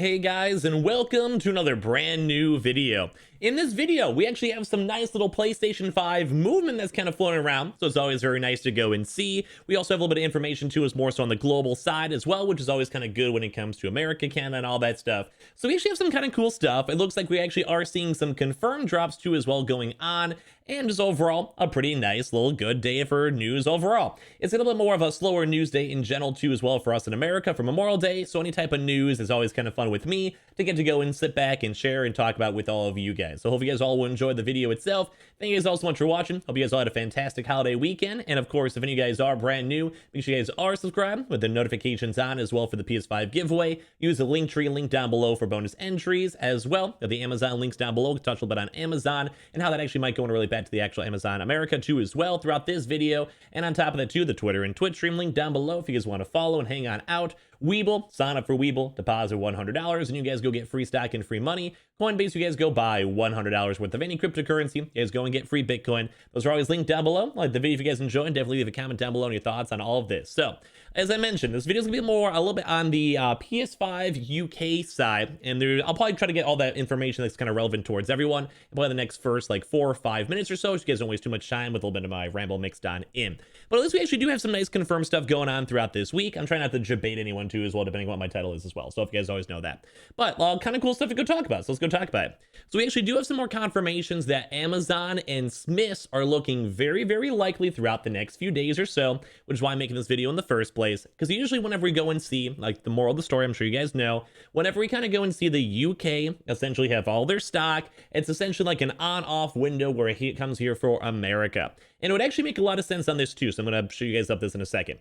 Hey guys, and welcome to another brand new video. In this video, we actually have some nice little PlayStation 5 movement that's kind of floating around, so it's always very nice to go and see. We also have a little bit of information too, is more so on the global side as well, which is always kind of good when it comes to America, Canada, and all that stuff. So we actually have some kind of cool stuff. It looks like we actually are seeing some confirmed drops too as well going on, and just overall, a pretty nice little good day for news overall. It's a little bit more of a slower news day in general too as well for us in America for Memorial Day, so any type of news is always kind of fun with me to get to go and sit back and share and talk about with all of you guys. So hope you guys all will enjoy the video itself. Thank you guys all so much for watching. Hope you guys all had a fantastic holiday weekend. And of course, if any of you guys are brand new, make sure you guys are subscribed with the notifications on as well for the PS5 giveaway. Use the link down below for bonus entries as well. The Amazon links down below. Touch a little bit on Amazon and how that actually might go in really bad to the actual Amazon America too as well throughout this video. And on top of that too, the Twitter and Twitch stream link down below if you guys want to follow and hang on out. Weeble, sign up for Weeble, deposit $100, and you guys go get free stock and free money. Coinbase, you guys go buy $100 worth of any cryptocurrency. You guys go and get free Bitcoin. Those are always linked down below. Like the video if you guys enjoyed, definitely leave a comment down below on your thoughts on all of this. So, as I mentioned, this video is going to be a little bit on the PS5 UK side, and I'll probably try to get all that information that's kind of relevant towards everyone. Probably the next first like 4 or 5 minutes or so you guys don't waste too much time with a little bit of my ramble mixed on in. But at least we actually do have some nice confirmed stuff going on throughout this week. I'm trying not to debate anyone too as well, depending on what my title is as well. So if you guys always know that. But kind of cool stuff to go talk about. So let's go talk about it. So we actually do have some more confirmations that Amazon and Smiths are looking very, very likely throughout the next few days or so, which is why I'm making this video in the first place. Because usually whenever we go and see, like the moral of the story, I'm sure you guys know, whenever we kind of go and see the UK essentially have all their stock, it's essentially like an on-off window where it comes here for America. And it would actually make a lot of sense on this too. So I'm going to show you guys up this in a second.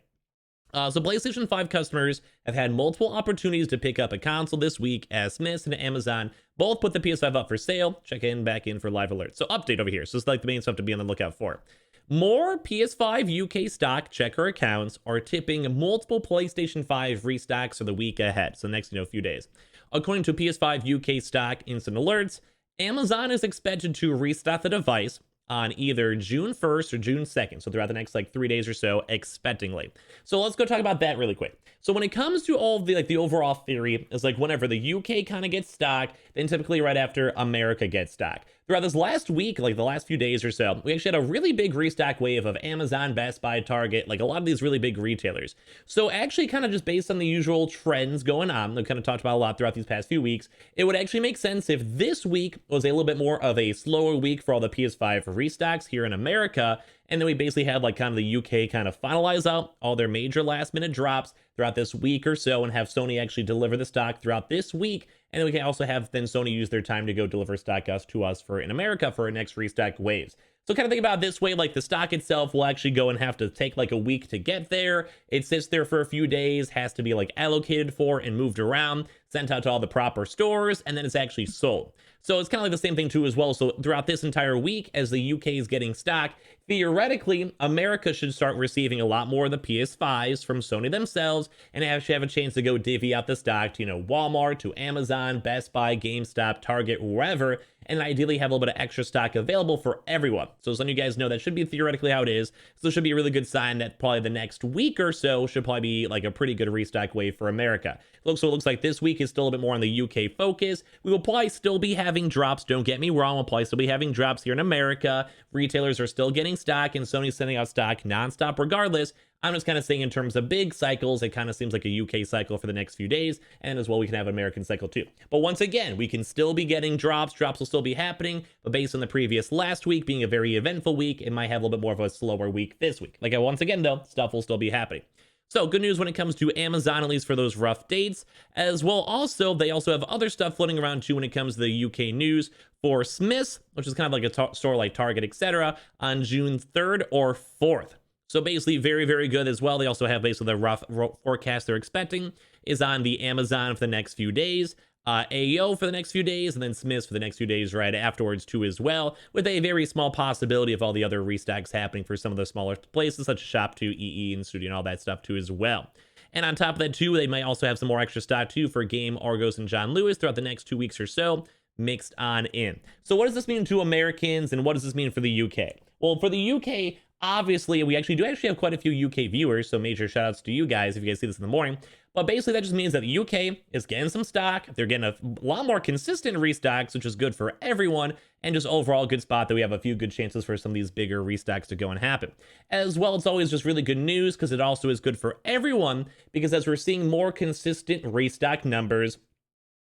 So PlayStation 5 customers have had multiple opportunities to pick up a console this week as Smiths and Amazon both put the PS5 up for sale. Check in back in for live alerts. So update over here. So it's like the main stuff to be on the lookout for. More PS5 UK stock checker accounts are tipping multiple PlayStation 5 restocks for the week ahead. So the next few days. According to PS5 UK stock instant alerts, Amazon is expected to restock the device on either June 1st or June 2nd. So throughout the next like 3 days or so, expectingly. So let's go talk about that really quick. So when it comes to all of the overall theory is like whenever the UK kind of gets stock, then typically right after America gets stock. Throughout this last week, like the last few days or so, we actually had a really big restock wave of Amazon, Best Buy, Target, like a lot of these really big retailers. So actually kind of just based on the usual trends going on, we've kind of talked about a lot throughout these past few weeks, it would actually make sense if this week was a little bit more of a slower week for all the PS5 restocks here in America, and then we basically have like kind of the UK kind of finalize out all their major last minute drops throughout this week or so and have Sony actually deliver the stock throughout this week. And then we can also have then Sony use their time to go deliver stock to us for in America for our next restock waves. So kind of think about it this way, like the stock itself will actually go and have to take like a week to get there. It sits there for a few days, has to be like allocated for and moved around, sent out to all the proper stores, and then it's actually sold. So it's kind of like the same thing too as well. So throughout this entire week, as the UK is getting stock, theoretically, America should start receiving a lot more of the PS5s from Sony themselves and actually have a chance to go divvy out the stock to, Walmart, to Amazon, Best Buy, GameStop, Target, wherever, and ideally have a little bit of extra stock available for everyone. So some of you guys know that should be theoretically how it is. So it should be a really good sign that probably the next week or so should probably be like a pretty good restock wave for America. So it looks like this week is still a bit more on the UK focus. We will probably still be having drops. Don't get me wrong. We'll probably still be having drops here in America. Retailers are still getting stock and Sony's sending out stock nonstop regardless. I'm just kind of saying in terms of big cycles, it kind of seems like a UK cycle for the next few days, and as well we can have an American cycle too. But once again, we can still be getting drops will still be happening, but based on the previous last week being a very eventful week, it might have a little bit more of a slower week this week. Like once again though, stuff will still be happening. So good news when it comes to Amazon, at least for those rough dates, as well also, they also have other stuff floating around too when it comes to the UK news for Smiths, which is kind of like a store like Target, etc., on June 3rd or 4th. So basically very, very good as well. They also have basically the rough forecast they're expecting is on the Amazon for the next few days, AO for the next few days, and then Smiths for the next few days right afterwards too as well, with a very small possibility of all the other restocks happening for some of the smaller places such as Shop2, EE, and Studio and all that stuff too as well. And on top of that too, they might also have some more extra stock too for Game, Argos, and John Lewis throughout the next 2 weeks or so, mixed on in. So what does this mean to Americans and what does this mean for the UK? Well, for the UK, obviously, we actually have quite a few UK viewers, so major shout outs to you guys if you guys see this in the morning. But basically, that just means that the UK is getting some stock. They're getting a lot more consistent restocks, which is good for everyone, and just overall good spot that we have a few good chances for some of these bigger restocks to go and happen. As well, it's always just really good news because it also is good for everyone, because as we're seeing more consistent restock numbers,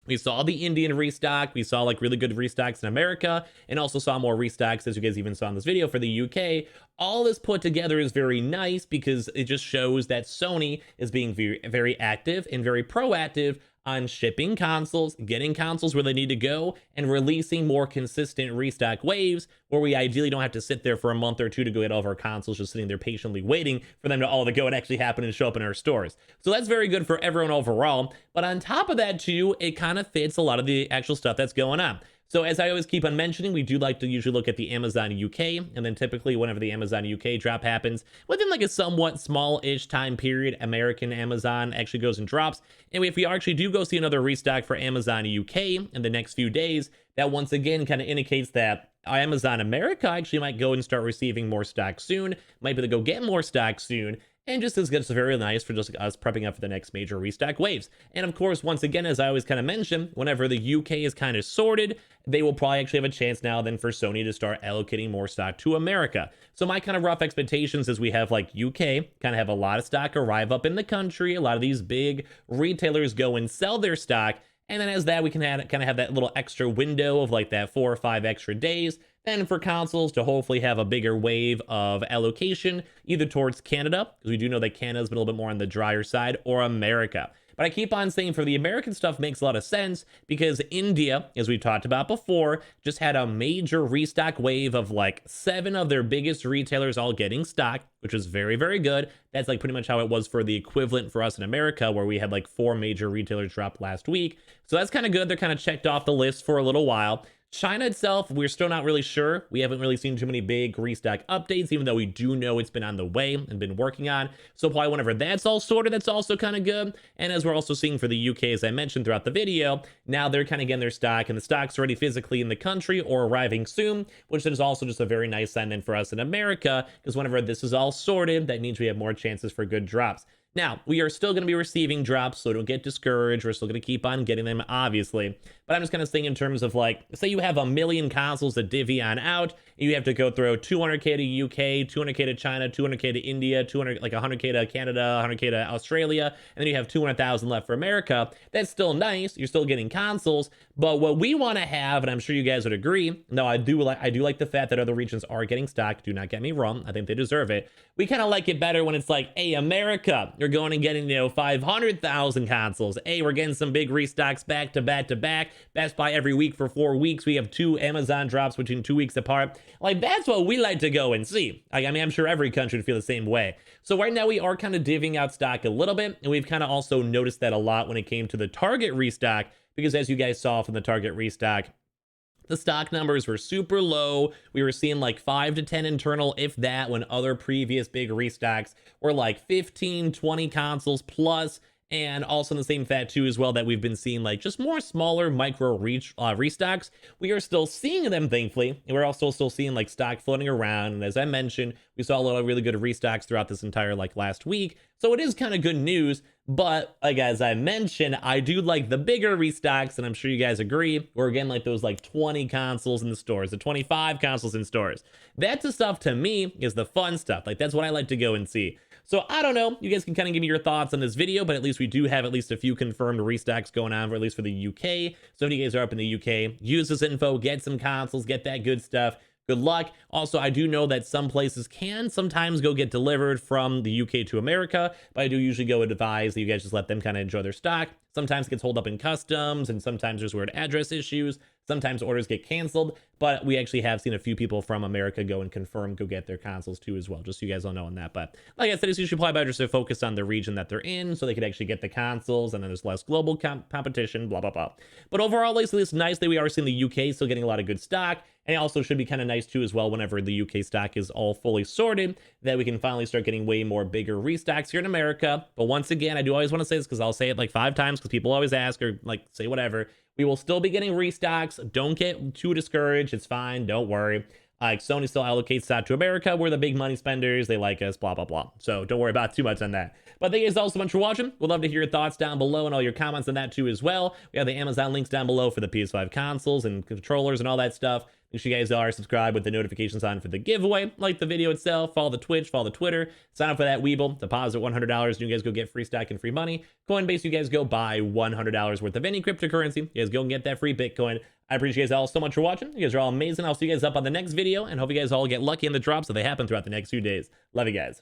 we saw the Indian restock, we saw like really good restocks in America, and also saw more restocks, as you guys even saw in this video, for the UK. All this put together is very nice because it just shows that Sony is being very, very active and very proactive on shipping consoles, getting consoles where they need to go, and releasing more consistent restock waves where we ideally don't have to sit there for a month or two to go get all of our consoles, just sitting there patiently waiting for them to all to go and actually happen and show up in our stores. So that's very good for everyone overall. But on top of that too, it kind of fits a lot of the actual stuff that's going on. So as I always keep on mentioning, we do like to usually look at the Amazon UK, and then typically whenever the Amazon UK drop happens, within like a somewhat small-ish time period, American Amazon actually goes and drops. And if we actually do go see another restock for Amazon UK in the next few days, that once again kind of indicates that Amazon America actually might go and start receiving more stock soon, might be able to go get more stock soon, and just as gets very nice for just us prepping up for the next major restock waves. And of course, once again, as I always kind of mention, whenever the UK is kind of sorted, they will probably actually have a chance now then for Sony to start allocating more stock to America. So my kind of rough expectations is we have like UK kind of have a lot of stock arrive up in the country, a lot of these big retailers go and sell their stock, and then as that, we can kind of have that little extra window of like that 4 or 5 extra days. Then for consoles to hopefully have a bigger wave of allocation, either towards Canada, because we do know that Canada's been a little bit more on the drier side, or America. But I keep on saying for the American stuff makes a lot of sense because India, as we've talked about before, just had a major restock wave of like 7 of their biggest retailers all getting stock, which is very, very good. That's like pretty much how it was for the equivalent for us in America, where we had like 4 major retailers drop last week. So that's kind of good. They're kind of checked off the list for a little while. China itself, we're still not really sure. We haven't really seen too many big restock updates, even though we do know it's been on the way and been working on. So probably whenever that's all sorted, that's also kind of good. And as we're also seeing for the UK, as I mentioned throughout the video, now they're kind of getting their stock, and the stock's already physically in the country or arriving soon, which is also just a very nice sign then for us in America, because whenever this is all sorted, that means we have more chances for good drops. Now, we are still going to be receiving drops, so don't get discouraged. We're still going to keep on getting them, obviously. But I'm just kind of saying in terms of like, say you have a million consoles to divvy on out, and you have to go throw 200k to UK, 200k to China, 200k to India, 100k to Canada, 100k to Australia, and then you have 200,000 left for America. That's still nice. You're still getting consoles. But what we want to have, and I'm sure you guys would agree, no, I do like the fact that other regions are getting stock. Do not get me wrong. I think they deserve it. We kind of like it better when it's like, hey, America, you're going and getting, 500,000 consoles. Hey, we're getting some big restocks back to back to back. Best Buy every week for 4 weeks. We have 2 Amazon drops between 2 weeks apart. Like, that's what we like to go and see. I mean, I'm sure every country would feel the same way. So right now we are kind of divvying out stock a little bit, and we've kind of also noticed that a lot when it came to the Target restock, because as you guys saw from the Target restock, the stock numbers were super low. We were seeing like 5 to 10 internal, if that, when other previous big restocks were like 15, 20 consoles plus. And also in the same fact too as well that we've been seeing like just more smaller micro restocks. We are still seeing them, thankfully, and we're also still seeing like stock floating around. And as I mentioned, we saw a lot of really good restocks throughout this entire like last week. So it is kind of good news. But like as I mentioned, I do like the bigger restocks, and I'm sure you guys agree. We're again like those like 20 consoles in the stores, the 25 consoles in stores. That's the stuff to me is the fun stuff. Like that's what I like to go and see. So I don't know, you guys can kind of give me your thoughts on this video, but at least we do have at least a few confirmed restocks going on, for at least for the UK. So if you guys are up in the UK, use this info, get some consoles, get that good stuff. Good luck. Also, I do know that some places can sometimes go get delivered from the UK to America, but I do usually go advise that you guys just let them kind of enjoy their stock. Sometimes it gets hold up in customs, and sometimes there's weird address issues. Sometimes orders get canceled, but we actually have seen a few people from America go and confirm, go get their consoles too as well, just so you guys all know on that. But like I said, it's usually probably better to focus on the region that they're in so they could actually get the consoles, and then there's less global competition, blah, blah, blah. But overall, at least it's nice that we are seeing the UK still getting a lot of good stock. And it also should be kind of nice too as well whenever the UK stock is all fully sorted, that we can finally start getting way more bigger restocks here in America. But once again, I do always want to say this because I'll say it like 5 times because people always ask or like say whatever. We will still be getting restocks. Don't get too discouraged. It's fine. Don't worry. Like Sony still allocates that to America. We're the big money spenders. They like us, blah, blah, blah. So don't worry about too much on that. But thank you guys all so much for watching. We'd love to hear your thoughts down below and all your comments on that too as well. We have the Amazon links down below for the PS5 consoles and controllers and all that stuff. Make sure you guys are subscribed with the notifications on for the giveaway. Like the video itself, follow the Twitch, follow the Twitter, sign up for that Weeble, deposit $100, and you guys go get free stock and free money. Coinbase, you guys go buy $100 worth of any cryptocurrency. You guys go and get that free Bitcoin. I appreciate you guys all so much for watching. You guys are all amazing. I'll see you guys up on the next video, and hope you guys all get lucky in the drops so they happen throughout the next few days. Love you guys.